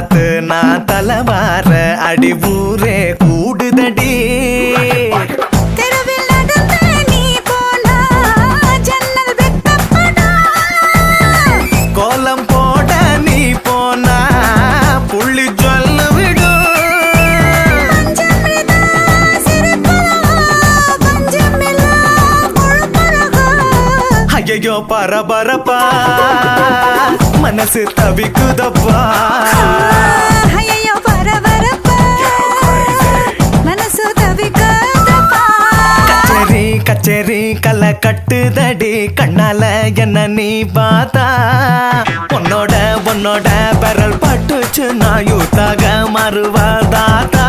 பார்த்து நான் தலைவார அடி ஊரே கூடுதடி கோலம் போட நீ போனா புள்ளி சொல்ல விடும் ஐயோ பரபரப்பா மனசு தவிக்குதப்பா ஐயோ பரபரப்பா மனசு தவிக்குதப்பா கச்சேரி கச்சேரி கலை கட்டுதடி கண்ணால என்ன நீ பார்த்தா உன்னோட உன்னோட பெரல் பட்டுச்சு நான் யூத்தாக மறுவாதாத்தா